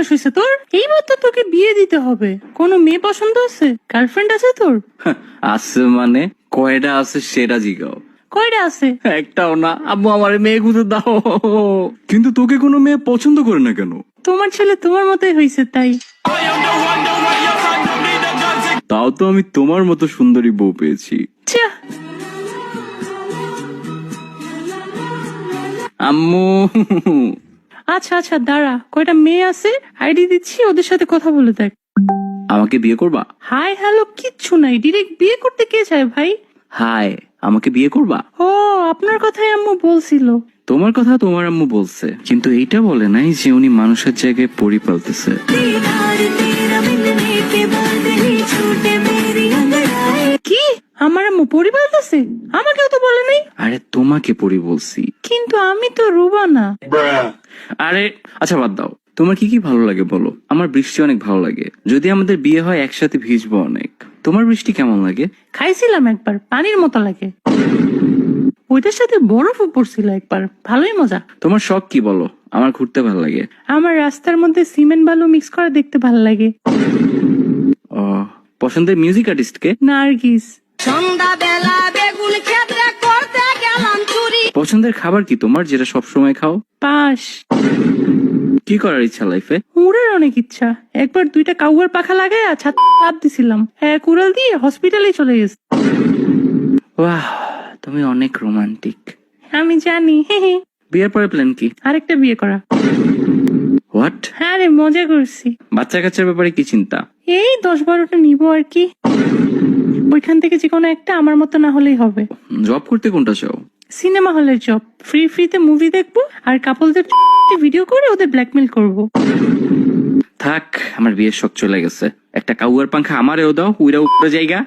বয়স হয়েছে তোর? এইবার তো তোকে বিয়ে দিতে হবে। কোনো মেয়ে পছন্দ আছে? গার্লফ্রেন্ড আছে তোর? আছে মানে কয়টা আছে সেটা জিগাও। কয়টা আছে? একটাও না। আব্বু আমার মেয়ে খুঁজে দাও। কিন্তু তোকে কোনো মেয়ে পছন্দ করে না কেন? তোমার ছেলে তোমার মতোই হয়েছে তাই। তাও তো আমি তোমার মতো সুন্দরী বউ পেয়েছি। ছা, আম্মু আচ্ছা আচ্ছা দাঁড়া, কয়টা মেয়ে আছে আইডি দিচ্ছি, ওদের সাথে কথা বলে দেখ। আমাকে বিয়ে করবা? হাই হ্যালো কিচ্ছু নাই, ডিরেক্ট বিয়ে করতে কে চায় ভাই? হাই, আমাকে বিয়ে করবা? ও, আপনার কথাই আম্মু বলছিল। তোমার কথা তোমার আম্মু বলছে, কিন্তু এইটা বলে নাই যে উনি মানুষের জায়গায় পরি পালতেছে। কি? আমার আম্মু পরি বলতেছে? আমাকেও তো বলে নাই। আরে তোমাকে পরি বলছি। কিন্তু আমি তো রুবা না। আরে আচ্ছা বাদ দাও, তোমার কি কি ভালো লাগে বলো। আমার বৃষ্টি অনেক ভালো লাগে, যদি আমাদের বিয়ে হয় একসাথে ভিজবো অনেক। তোমার বৃষ্টি কেমন লাগে? খাইছিলাম একবার, পানির মতো লাগে। ওইটার সাথে বরফও পড়ছিল একবার, ভালোই মজা। তোমার শখ কি বলো। আমার ঘুরতে ভালো লাগে। আমার রাস্তার মধ্যে সিমেন্ট বালু মিক্স করে দেখতে ভালো লাগে। ও, পছন্দের মিউজিক আর্টিস্ট কে? নার্গিস। সন্ধ্যাবেলা বেগুন ক্ষেত্রে করতে গেলাম চুরি। পছন্দের খাবার কি তোমার, যেটা সবসময় খাও? পাশ। কি করার ইচ্ছা লাইফে? উড়ের অনেক ইচ্ছা। একবার 2টা কাউয়ার পাখা লাগায় ছাদ লাফ দিছিলাম, এক উড়াল দিয়ে হসপিটালে চলে গেছে। বাহ, তুমি অনেক রোমান্টিক। আমি জানি, হে হে। বিয়ের পরে প্ল্যান কি? আরেকটা বিয়ে করা। হোয়াট? হ্যাঁ রে, মজা করছি। বাচ্চা কাচ্চার ব্যাপারে কি চিন্তা? এই 10-12টা নিবো আর কি। ওইখান থেকে যে কোনো একটা আমার মতো না হলেই হবে। জব করতে কোনটা চাও? সিনেমা হলের জব, ফ্রিতে মুভি দেখবো আর কাপলদের ভিডিও করে ওদের ব্ল্যাকমেল করব। থাক, আমার বিয়ের শখ চলে গেছে। একটা কাউয়ার পাংখা আমারেও দাও, উইরা উপরে জায়গা।